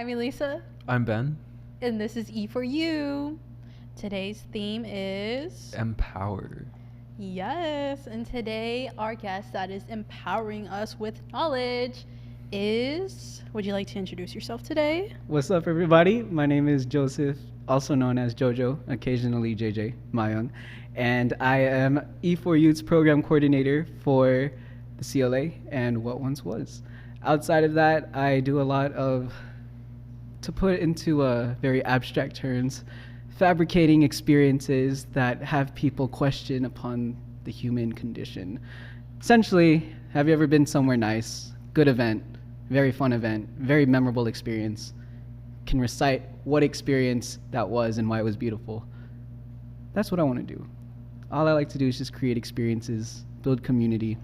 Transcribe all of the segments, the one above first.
I'm Elisa, I'm Ben. and this is E for You. Today's theme is Empower. yes, and today our guest that is empowering us with knowledge is. Would you like to introduce yourself today? What's up, everybody? My name is Joseph, also known as Jojo, occasionally JJ Mayang, and I am E4 Youth's program coordinator for the CLA and What Once Was. Outside of that, I do a lot of, to put into very abstract terms, fabricating experiences that have people question upon the human condition. Essentially, have you ever been somewhere nice, good event, very fun event, very memorable experience, can recite what experience that was and why it was beautiful? That's what I want to do. All I like to do is just create experiences, build community,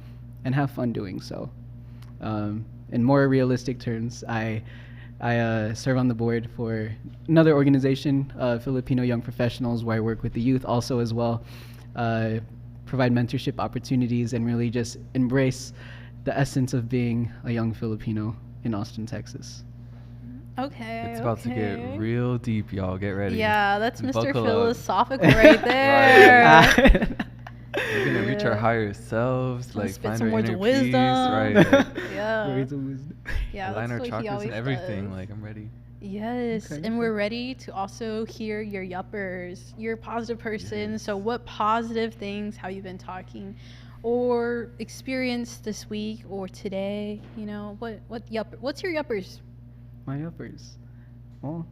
and have fun doing so. In more realistic terms, I serve on the board for another organization, Filipino Young Professionals, where I work with the youth also as well, provide mentorship opportunities, and really just embrace the essence of being a young Filipino in Austin, Texas. Okay. It's about to get real deep, y'all. Get ready. Yeah, that's Mr. Buckle up. Philosophical right there. We're gonna reach our higher selves, Gonna like spit find some our words inner of peace, wisdom. right? Like, Yeah. Words of wisdom. Yeah, align our that's what he chakras always and everything. does. Like, I'm ready. Yes, Okay. and we're ready to also hear your yuppers. You're a positive person, Yes. so what positive things have you been talking or experienced this week or today? You know, what's your yuppers? My uppers. Well,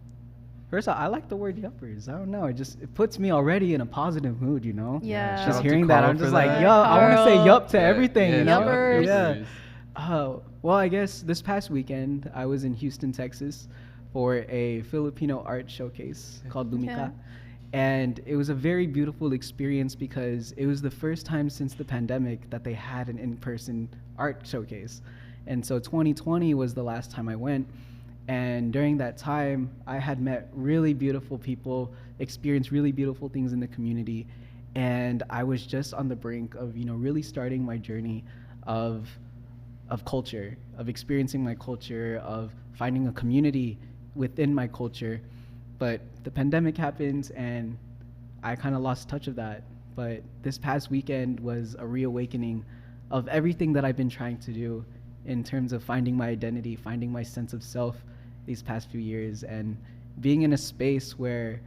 first of all, I like the word yuppers. I don't know. It puts me already in a positive mood, you know? Yeah. Shout Just out to hearing that, Carl I'm for just like, that. yo, I want to say Carl. yup to everything, Yeah, you know? Yuppers. Yeah. Well, I guess this past weekend, I was in Houston, Texas for a Filipino art showcase called Lumika. Okay. And it was a very beautiful experience because it was the first time since the pandemic that they had an in-person art showcase. And so 2020 was the last time I went. And during that time, I had met really beautiful people, experienced really beautiful things in the community. And I was just on the brink of, really starting my journey of culture, of experiencing my culture, of finding a community within my culture. But the pandemic happened and I kind of lost touch of that. But this past weekend was a reawakening of everything that I've been trying to do in terms of finding my identity, finding my sense of self these past few years, and being in a space where,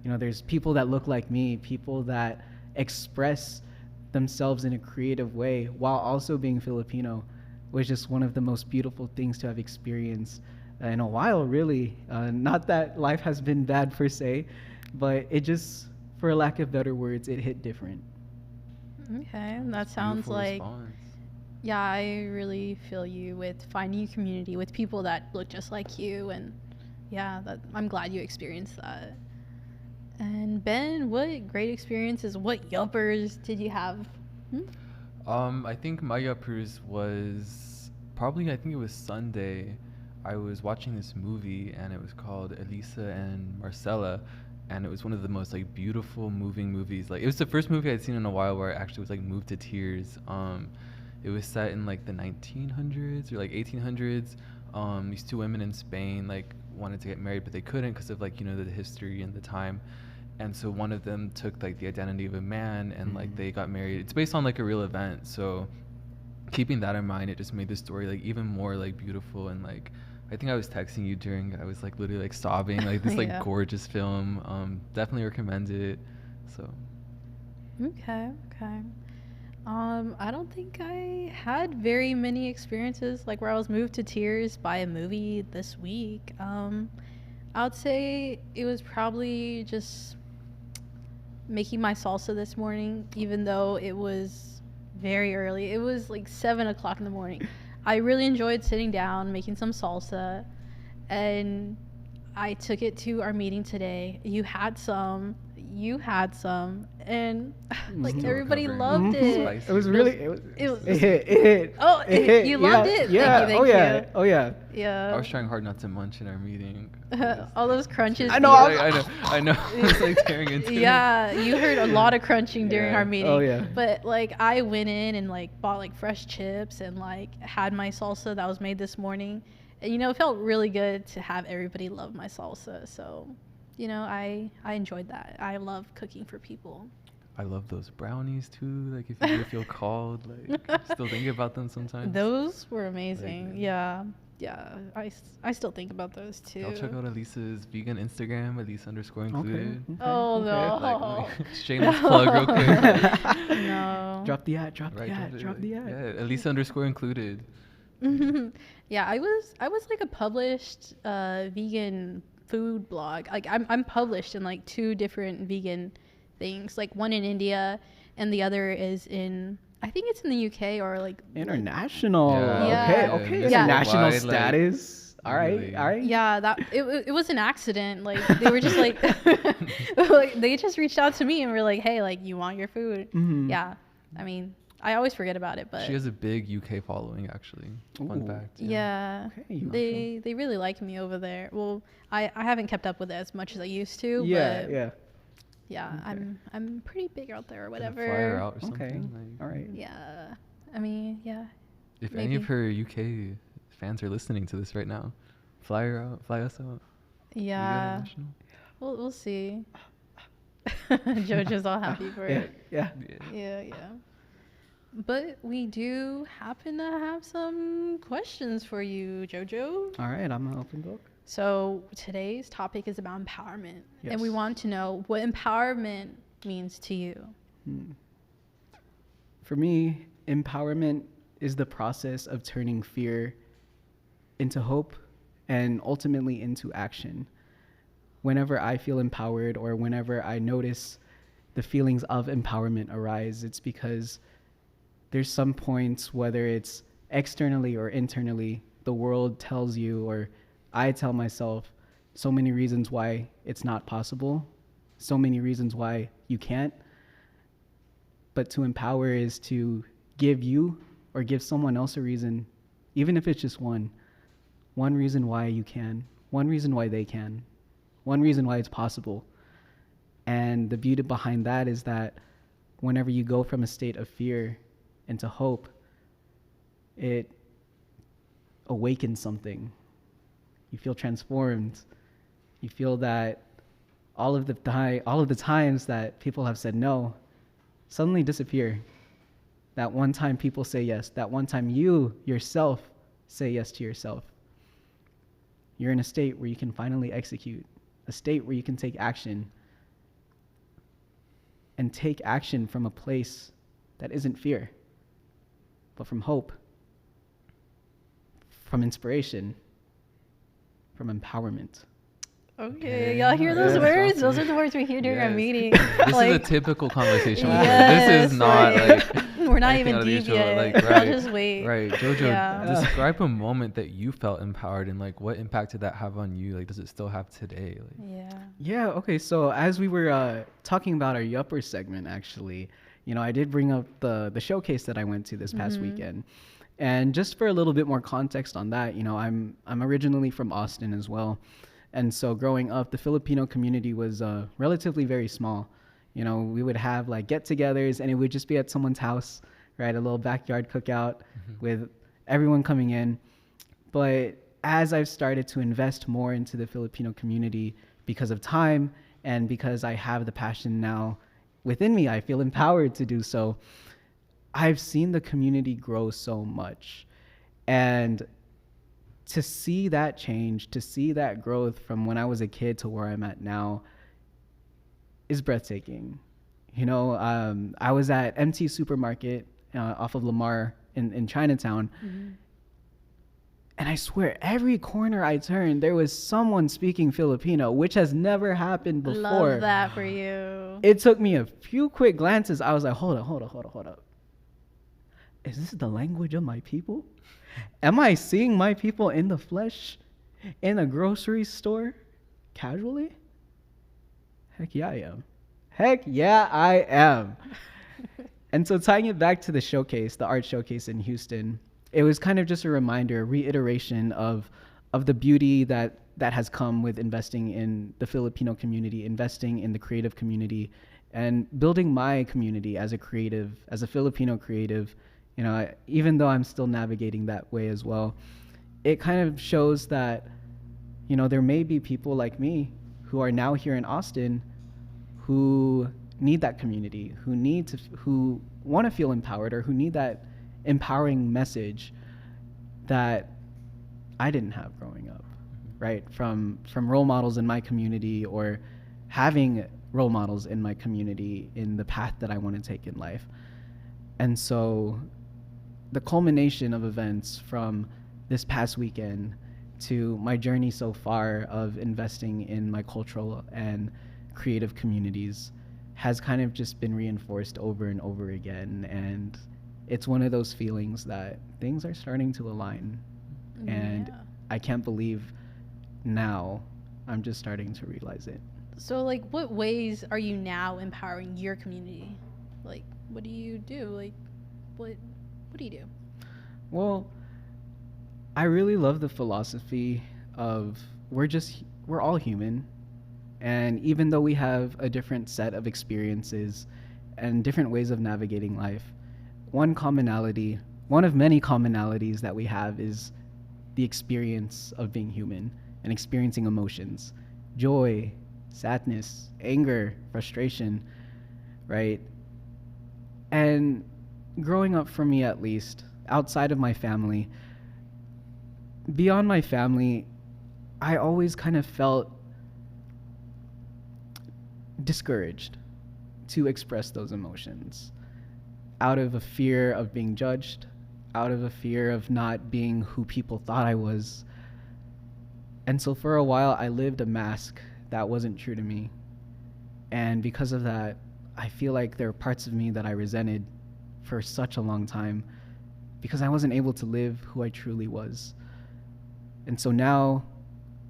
there's people that look like me, people that express themselves in a creative way while also being Filipino, was just one of the most beautiful things to have experienced in a while, really. Not that life has been bad per se, but it just, for lack of better words, it hit different. Okay, that sounds Beautiful like response. yeah, I really feel you with finding a community with people that look just like you, and yeah, I'm glad you experienced that. And Ben, what great experiences, what yuppers did you have? I think my uppers was probably, I think it was Sunday. I was watching this movie and it was called Elisa and Marcella, and it was one of the most like beautiful moving movies. Like, it was the first movie I'd seen in a while where I actually was like moved to tears. It was set in like the 1900s or like 1800s. These two women in Spain like wanted to get married, but they couldn't because of like, the history and the time. And so one of them took like the identity of a man and like they got married. It's based on like a real event. So keeping that in mind, it just made the story like even more like beautiful. And like, I think I was texting you during, I was like literally like sobbing, like this like Yeah. gorgeous film. Definitely recommend it. So Okay. I don't think I had very many experiences like where I was moved to tears by a movie this week. I would say it was probably just making my salsa this morning, even though it was very early. It was like 7 o'clock in the morning. I really enjoyed sitting down, making some salsa, and I took it to our meeting today. You had some, and like Mhm. everybody Recovering. loved Mhm. it. Spicy. It was really, it was- hit. Oh, It hit. you loved Yeah, it? Yeah. Thank you, Oh yeah. thank you. Oh yeah. Yeah. I was trying hard not to munch in our meeting. All those crunches. I know, I know. I was like tearing into it. Yeah, you heard a lot of crunching during Yeah. our meeting. Oh, yeah. But like I went in and like bought like fresh chips and like had my salsa that was made this morning, you know, it felt really good to have everybody love my salsa. So, you know, I enjoyed that. I love cooking for people. I love those brownies too. Like if you ever feel called, like still thinking about them sometimes. Those were amazing. Like, Yeah. Yeah. I still think about those too. y'all check out Elisa's vegan Instagram, Elisa_included. Oh, no. Like, shameless plug real quick. No. Drop the ad. Drop Right, the ad. Yeah, Elisa_included. Yeah, I was like a published vegan food blog. Like I'm published in like 2 different vegan things. Like one in India and the other is in, I think it's in the UK or like International. Yeah. Okay. Yeah. International Worldwide, like, status. All really. right. yeah, that it was an accident. Like they were just like, like they just reached out to me and were like, "Hey, like you want your food?" Mhm. Yeah. I mean, I always forget about it, but She has a big UK following, actually. Fun Ooh. fact. yeah, Okay, they really like me over there. Well, I haven't kept up with it as much as I used to. Yeah. but Yeah. yeah, Okay. I'm pretty big out there or Gonna whatever. Fly her out or Okay. something. Like, All right. Yeah, I mean, yeah, if maybe. any of her UK fans are listening to this right now, fly her out. Fly us out. We go Yeah. international. We'll see. Jojo's all happy for Yeah. it. Yeah. Yeah, yeah. But we do happen to have some questions for you, Jojo. All right. I'm an open book. So today's topic is about empowerment. And we Yes. want to know what empowerment means to you. For me, empowerment is the process of turning fear into hope and ultimately into action. Whenever I feel empowered or whenever I notice the feelings of empowerment arise, it's because there's some points, whether it's externally or internally, the world tells you, or I tell myself, so many reasons why it's not possible, so many reasons why you can't. But to empower is to give you or give someone else a reason, even if it's just one reason why you can, one reason why they can, one reason why it's possible. And the beauty behind that is that whenever you go from a state of fear into hope, it awakens something. You feel transformed. You feel that all of the times that people have said no suddenly disappear. That one time people say yes, that one time you yourself say yes to yourself. You're in a state where you can finally execute, a state where you can take action, and take action from a place that isn't fear, but from hope, from inspiration, from empowerment. Okay, y'all hear those Yeah. words? Those are the words we hear during our Yes. meeting. This Like, is a typical conversation. Yes, This is not like, like we're not anything even out of the deep usual, yet. like, Y'all right, just wait. Right, Jojo, Yeah. describe a moment that you felt empowered and like what impact did that have on you? Like, does it still have today? Like, Yeah. Yeah, okay, so as we were talking about our Yupper segment, actually, I did bring up the showcase that I went to this past weekend. And just for a little bit more context on that, I'm originally from Austin as well. And so growing up, the Filipino community was relatively very small. We would have like get-togethers and it would just be at someone's house, right? A little backyard cookout with everyone coming in. But as I've started to invest more into the Filipino community because of time and because I have the passion now within me, I feel empowered to do so. I've seen the community grow so much. And to see that change, to see that growth from when I was a kid to where I'm at now is breathtaking. I was at MT Supermarket off of Lamar in Chinatown. And I swear, every corner I turned, there was someone speaking Filipino, which has never happened before. Love that for you. It took me a few quick glances. I was like, hold up. Is this the language of my people? Am I seeing my people in the flesh in a grocery store casually? Heck yeah, I am. And so tying it back to the showcase, the art showcase in Houston, it was kind of just a reminder, a reiteration of the beauty that has come with investing in the Filipino community, investing in the creative community, and building my community as a creative, as a Filipino creative. Even though I'm still navigating that way as well, it kind of shows that, you know, there may be people like me who are now here in Austin who need that community, who want to feel empowered, or who need that empowering message that I didn't have growing up, right? From role models in my community, or having role models in my community in the path that I want to take in life. And so the culmination of events from this past weekend to my journey so far of investing in my cultural and creative communities has kind of just been reinforced over and over again. And it's one of those feelings that things are starting to align. And Yeah. I can't believe now I'm just starting to realize it. So, like, what ways are you now empowering your community? Like, what do you do? Like, what what do you do? Well, I really love the philosophy of we're all human, and even though we have a different set of experiences and different ways of navigating life, one of many commonalities that we have is the experience of being human and experiencing emotions, joy, sadness, anger, frustration, right? And growing up, for me at least, outside of my family, beyond my family, I always kind of felt discouraged to express those emotions out of a fear of being judged, out of a fear of not being who people thought I was. And so for a while, I lived a mask that wasn't true to me. And because of that, I feel like there are parts of me that I resented for such a long time because I wasn't able to live who I truly was. And so now,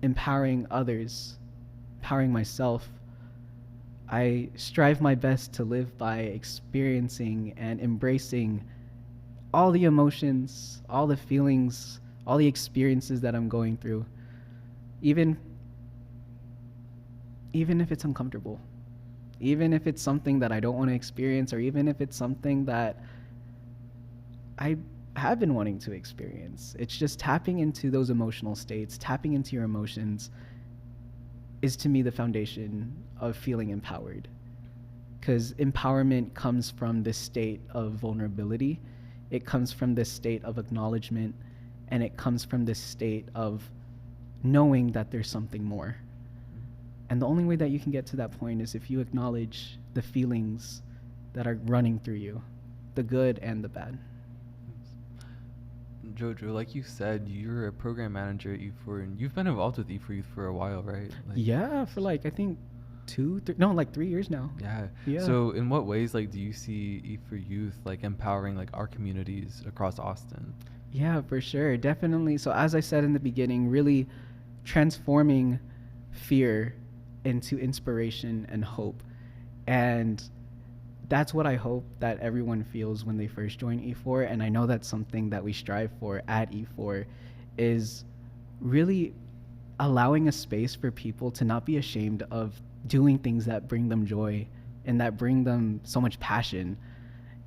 empowering others, empowering myself, I strive my best to live by experiencing and embracing all the emotions, all the feelings, all the experiences that I'm going through, even even if it's uncomfortable, even if it's something that I don't want to experience, or even if it's something that I have been wanting to experience. It's just tapping into those emotional states, tapping into your emotions is to me the foundation of feeling empowered. Because empowerment comes from this state of vulnerability, it comes from this state of acknowledgement, and it comes from this state of knowing that there's something more. And the only way that you can get to that point is if you acknowledge the feelings that are running through you, the good and the bad. Jojo, like you said, you're a program manager at E4, and you've been involved with E4 Youth for a while, right? Like, Yeah, for like I think like 3 years now. yeah. Yeah. So, in what ways, like, do you see E4 Youth like empowering like our communities across Austin? Yeah, for sure. Definitely. So as I said in the beginning, really transforming fear into inspiration and hope. And that's what I hope that everyone feels when they first join E4. And I know that's something that we strive for at E4 is really allowing a space for people to not be ashamed of doing things that bring them joy and that bring them so much passion.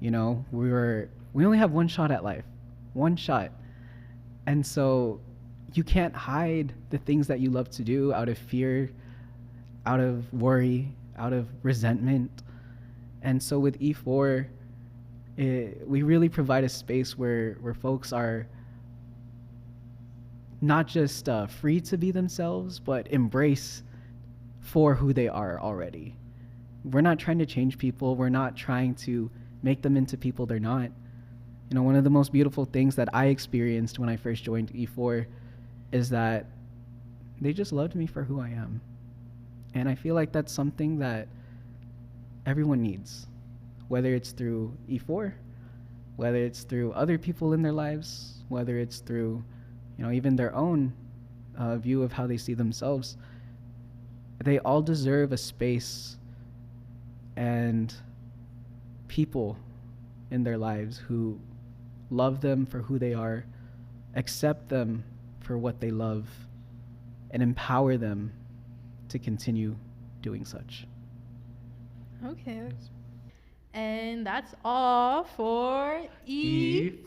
You know, we only have one shot at life. One shot. And so you can't hide the things that you love to do out of fear, out of worry, out of resentment. And so with E4, we really provide a space where folks are not just free to be themselves, but embrace for who they are already. We're not trying to change people. We're not trying to make them into people they're not. You know, one of the most beautiful things that I experienced when I first joined E4 is that they just loved me for who I am. And I feel like that's something that everyone needs, whether it's through E4, whether it's through other people in their lives, whether it's through, you know, even their own view of how they see themselves. They all deserve a space and people in their lives who love them for who they are, accept them for what they love, and empower them to continue doing such. Okay. And that's all for E4.